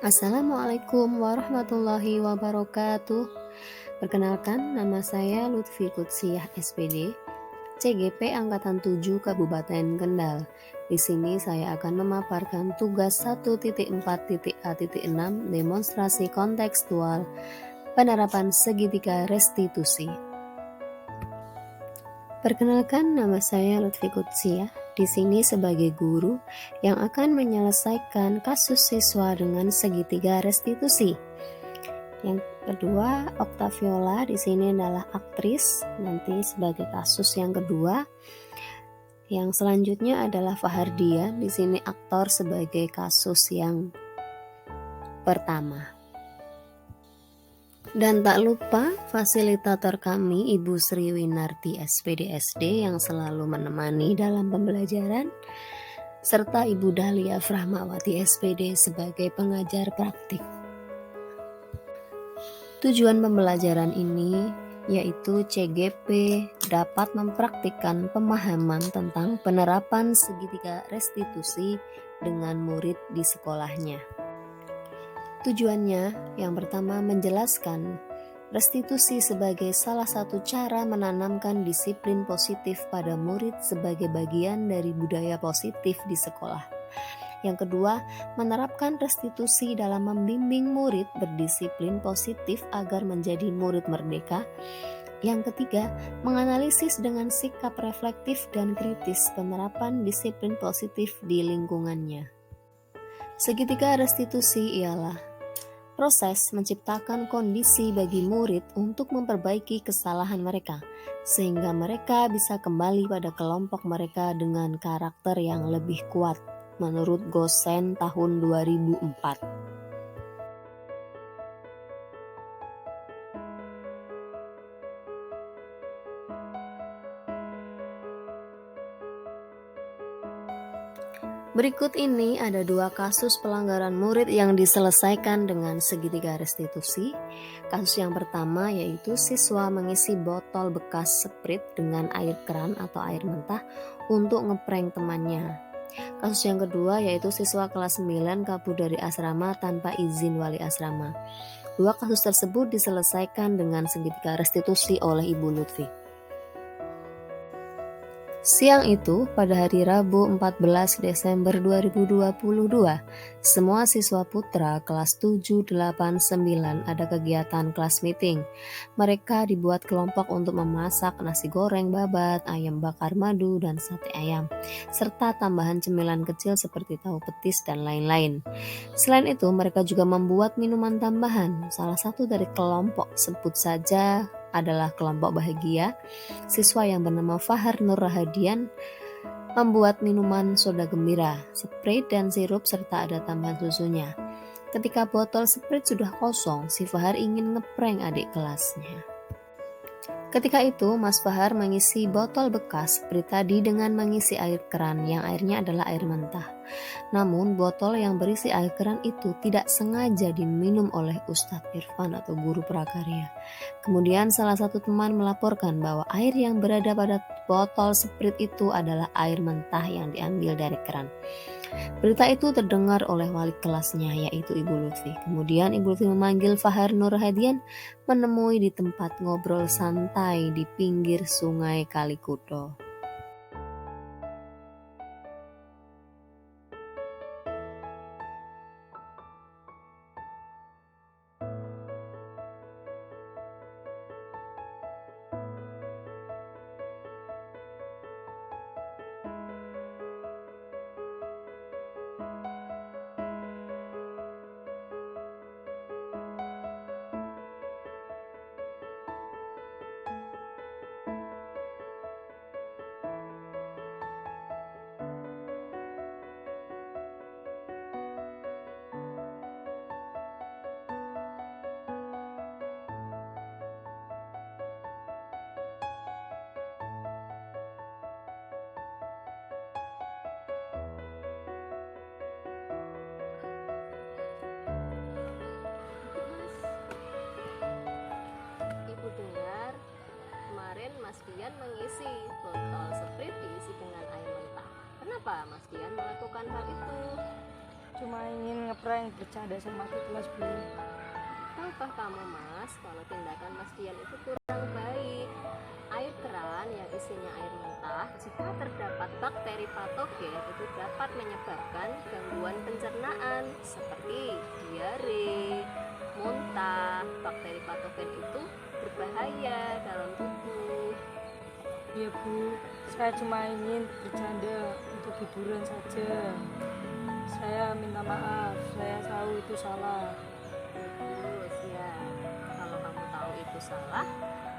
Assalamualaikum warahmatullahi wabarakatuh. Perkenalkan, nama saya Lutfi Kutsiah SPD, CGP Angkatan 7 Kabupaten Kendal. Di sini saya akan memaparkan tugas 1.4.A.6 demonstrasi kontekstual penerapan segitiga restitusi. Perkenalkan, nama saya Lutfi Kutsiah. Di sini sebagai guru yang akan menyelesaikan kasus siswa dengan segitiga restitusi. Yang kedua, Oktaviola di sini adalah aktris, nanti sebagai kasus yang kedua. Yang selanjutnya adalah Fahardia, di sini aktor sebagai kasus yang pertama. Dan tak lupa fasilitator kami Ibu Sri Winarti SPD SD yang selalu menemani dalam pembelajaran, serta Ibu Dahlia Frahmawati SPD sebagai pengajar praktik. Tujuan pembelajaran ini yaitu CGP dapat mempraktikkan pemahaman tentang penerapan segitiga restitusi dengan murid di sekolahnya. Tujuannya yang pertama menjelaskan restitusi sebagai salah satu cara menanamkan disiplin positif pada murid sebagai bagian dari budaya positif di sekolah. Yang kedua, menerapkan restitusi dalam membimbing murid berdisiplin positif agar menjadi murid merdeka. Yang ketiga, menganalisis dengan sikap reflektif dan kritis penerapan disiplin positif di lingkungannya. Segitiga restitusi ialah proses menciptakan kondisi bagi murid untuk memperbaiki kesalahan mereka, sehingga mereka bisa kembali pada kelompok mereka dengan karakter yang lebih kuat, menurut Gosen tahun 2004. Berikut ini ada 2 kasus pelanggaran murid yang diselesaikan dengan segitiga restitusi. Kasus yang pertama yaitu siswa mengisi botol bekas Sprite dengan air keran atau air mentah untuk ngeprank temannya. Kasus yang kedua yaitu siswa kelas 9 kabur dari asrama tanpa izin wali asrama. 2 kasus tersebut diselesaikan dengan segitiga restitusi oleh Ibu Lutfi. Siang itu, pada hari Rabu 14 Desember 2022, semua siswa putra kelas 7, 8, 9 ada kegiatan kelas meeting. Mereka dibuat kelompok untuk memasak nasi goreng babat, ayam bakar madu, dan sate ayam, serta tambahan cemilan kecil seperti tahu petis dan lain-lain. Selain itu, mereka juga membuat minuman tambahan. Salah satu dari kelompok sebut saja adalah kelompok bahagia. Siswa yang bernama Fahar Nur Rahadian membuat minuman soda gembira, Sprite dan sirup serta ada tambahan susunya. Ketika botol Sprite sudah kosong, si Fahar ingin ngeprank adik kelasnya. Ketika itu, Mas Fahar mengisi botol bekas Sprite tadi dengan mengisi air keran yang airnya adalah air mentah. Namun, botol yang berisi air keran itu tidak sengaja diminum oleh Ustadz Irfan atau guru prakarya. Kemudian salah satu teman melaporkan bahwa air yang berada pada botol Sprite itu adalah air mentah yang diambil dari keran. Berita itu terdengar oleh wali kelasnya yaitu Ibu Lutfi. Kemudian Ibu Lutfi memanggil Fahar Nur Hadian menemui di tempat ngobrol santai di pinggir sungai Kalikuto. mengisi botol sprit diisi dengan air mentah. Kenapa Mas Dian melakukan hal itu? Cuma ingin ngeprank, bercanda sama adik kelas Bu. Tahukah kamu Mas, kalau tindakan Mas Dian itu kurang baik? Air keran yang isinya air mentah, jika terdapat bakteri patogen itu dapat menyebabkan gangguan pencernaan seperti diare, muntah. Bakteri patogen itu berbahaya dalam tubuh. Iya Bu, saya cuma ingin bercanda untuk hiburan saja. Saya minta maaf, saya tahu itu salah. Terus ya, kalau kamu tahu itu salah,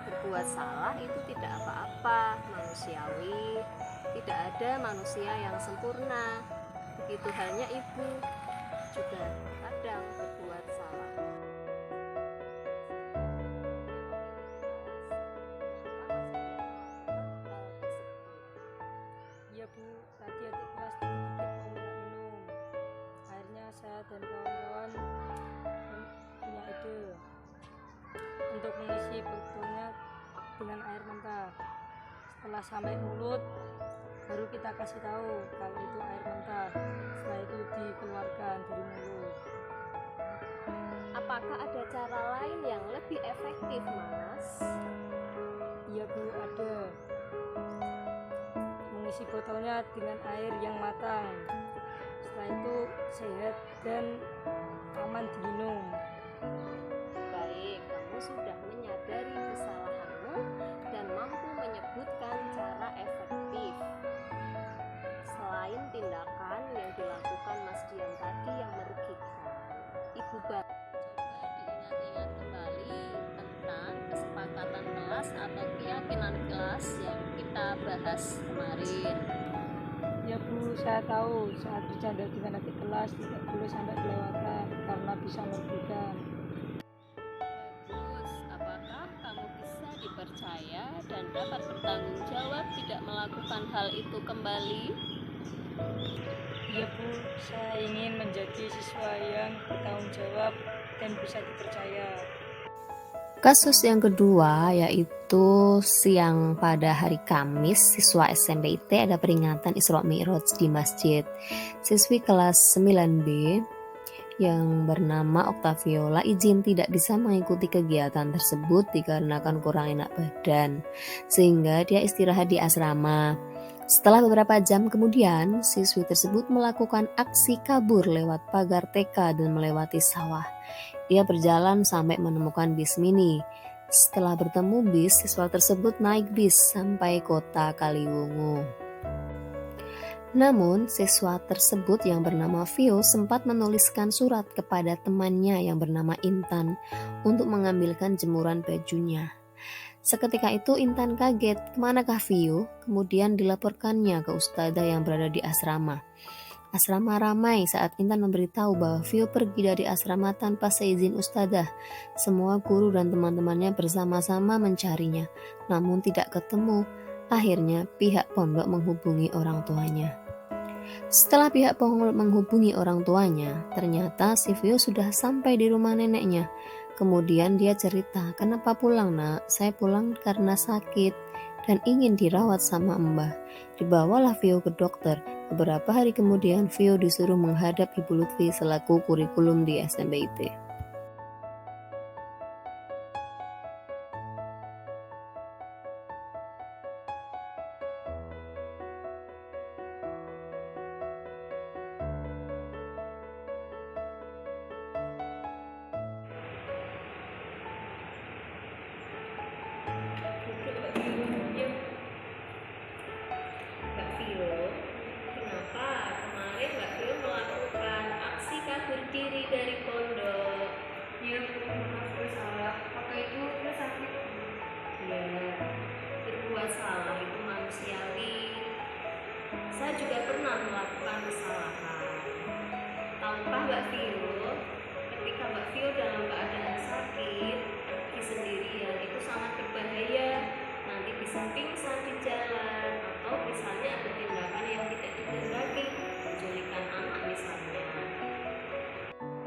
berbuat salah itu tidak apa-apa, manusiawi. Tidak ada manusia yang sempurna. Begitu halnya ibu juga kadang berbuat salah. Iya Bu, tadi adik kelas dikit mau minta minum. Akhirnya saya dan kawan-kawan punya ide untuk mengisi botolnya dengan air mentah. Setelah sampai mulut, baru kita kasih tahu kalau itu air mentah. Setelah itu dikeluarkan dari mulut. Apakah ada cara lain yang lebih efektif, Mas? Iya Bu, ada. Mengisi botolnya dengan air yang matang. Setelah itu sehat dan aman diminum. Baik, kamu sudah menyadari kesalahanmu dan mampu menyebutkan cara efektif. Selain tindakan yang dilakukan Mas Dian tadi yang merugikan, Ibu Ba, coba diingat-ingat kembali tentang kesepakatan kelas atau keyakinan kelas yang kita bahas kemarin. Ya Bu, saya tahu saat bercanda dengan adik kelas tidak boleh sampai kelewatan karena bisa merugikan. Bagus, apakah kamu bisa dipercaya dan dapat bertanggung jawab tidak melakukan hal itu kembali? Ya Bu, saya ingin menjadi siswa yang bertanggung jawab dan bisa dipercaya. Kasus yang kedua yaitu siang pada hari Kamis, siswa SMP IT ada peringatan Isra Mi'raj di masjid. Siswi kelas 9B yang bernama Oktaviola izin tidak bisa mengikuti kegiatan tersebut dikarenakan kurang enak badan, sehingga dia istirahat di asrama. Setelah beberapa jam kemudian, siswi tersebut melakukan aksi kabur lewat pagar TK dan melewati sawah. Dia berjalan sampai menemukan bis mini. Setelah bertemu bis, siswa tersebut naik bis sampai kota Kaliwungu. Namun, siswa tersebut yang bernama Vio sempat menuliskan surat kepada temannya yang bernama Intan untuk mengambilkan jemuran bajunya. Seketika itu Intan kaget, kemanakah Vio? Kemudian dilaporkannya ke ustadzah yang berada di asrama. Asrama ramai saat Intan memberitahu bahwa Vio pergi dari asrama tanpa seizin ustadzah. Semua guru dan teman-temannya bersama-sama mencarinya, namun tidak ketemu. Akhirnya pihak pondok menghubungi orang tuanya. Setelah pihak pondok menghubungi orang tuanya, ternyata si Vio sudah sampai di rumah neneknya. Kemudian dia cerita, "Kenapa pulang nak? Saya pulang karena sakit dan ingin dirawat sama Mbah." Dibawalah Vio ke dokter. Beberapa hari kemudian Vio disuruh menghadap Ibu Lutfi selaku kurikulum di SMP IT. Mbak Vio, kenapa kemarin Mbak Vio melakukan aksi kabur diri dari pondok? Iya Bu, maaf gue salah. Apa itu gue sakit? Ya, berbuat salah itu manusiawi. Saya juga pernah melakukan kesalahan. Tahukah Mbak Vio, ketika Mbak Vio dalam keadaan sakit, pergi sendirian itu sangat berbahaya. Nanti bisa pingsan di jalan, atau misalnya ada tindakan yang tidak dikehendaki, menculikan anak misalnya.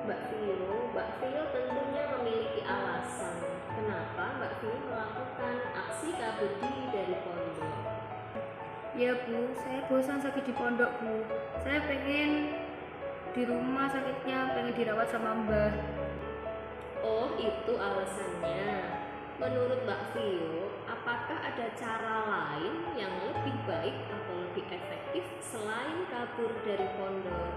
Mbak Vio tentunya memiliki alasan kenapa Mbak Vio melakukan aksi kabur diri dari pondok. Ya Bu, saya bosan sakit di pondok Bu. Saya pengen di rumah sakitnya, pengen dirawat sama Mbah. Oh, itu alasannya. Menurut Mbak Vio, apakah ada cara lain yang lebih baik atau lebih efektif selain kabur dari pondok?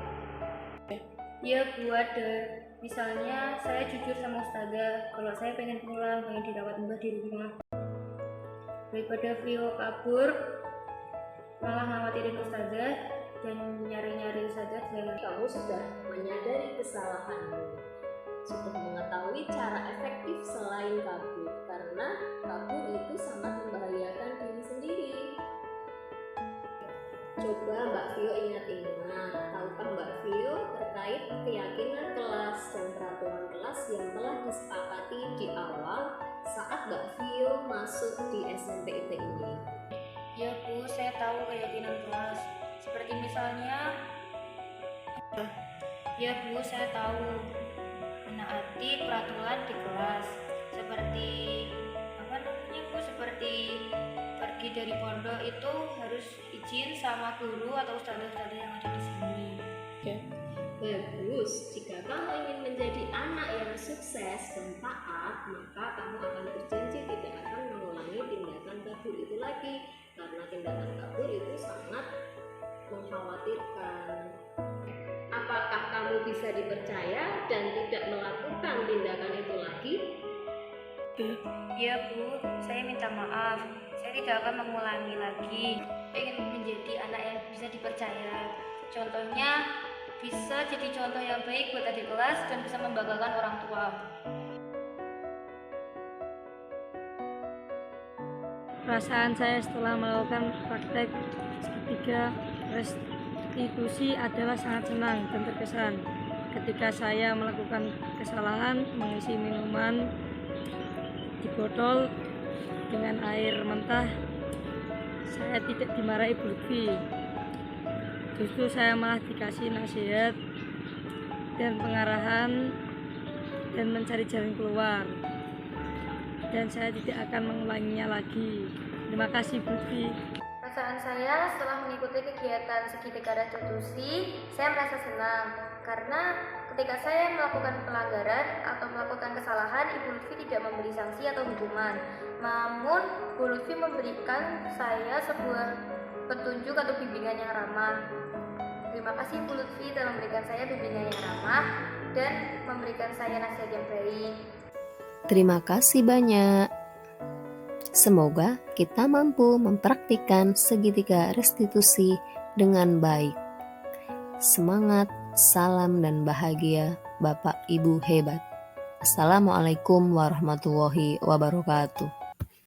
Ya Bu, ada. Misalnya saya jujur sama ustazah kalau saya pengen pulang, pengen dirawat Mbah di rumah. Daripada Vio kabur, malah ngawatirin ustazah dan nyari-nyari ustazah jalan. Kamu sudah menyadari kesalahanmu, sudah mengetahui cara efektif selain kabur, karena kabur itu sangat membahayakan diri sendiri. Coba Mbak Vio ingat-ingat, tahukah Mbak Vio terkait keyakinan kelas dan peraturan kelas yang telah disepakati di awal saat Mbak Vio masuk di SMP IT ini? Ya Bu, saya tahu keyakinan kelas. Seperti misalnya, ya Bu, saya tahu menaati peraturan di kelas. Seperti apa namanya Bu? Seperti pergi dari pondok itu harus izin sama guru atau ustazah-ustazah yang ada di sini. Bagus, jika kamu ingin menjadi anak yang sukses dan taat, maka kamu akan berjanji tidak akan mengulangi tindakan kabur itu lagi, karena tindakan kabur itu sangat mengkhawatirkan. Apakah kamu bisa dipercaya dan tidak melakukan tindakan itu lagi? Ya Bu, saya minta maaf. Saya tidak akan mengulangi lagi. Saya ingin menjadi anak yang bisa dipercaya. Contohnya bisa jadi contoh yang baik buat adik kelas dan bisa membanggakan orang tua. Perasaan saya setelah melakukan praktek segitiga restitusi adalah sangat senang dan terkesan. Ketika saya melakukan kesalahan mengisi minuman di botol dengan air mentah, saya tidak dimarahi Bu Lutfi. Justru saya malah dikasih nasihat dan pengarahan dan mencari jalan keluar. Dan saya tidak akan mengulanginya lagi. Terima kasih Bu Lutfi. Perasaan saya setelah mengikuti kegiatan segitiga restitusi, saya merasa senang karena ketika saya melakukan pelanggaran atau melakukan kesalahan, Ibu Lutfi tidak memberi sanksi atau hukuman. Namun, Bu Lutfi memberikan saya sebuah petunjuk atau bimbingan yang ramah. Terima kasih Bu Lutfi telah memberikan saya bimbingan yang ramah dan memberikan saya nasihat yang baik. Terima kasih banyak. Semoga kita mampu mempraktikkan segitiga restitusi dengan baik. Semangat, salam dan bahagia Bapak Ibu hebat. Assalamualaikum warahmatullahi wabarakatuh.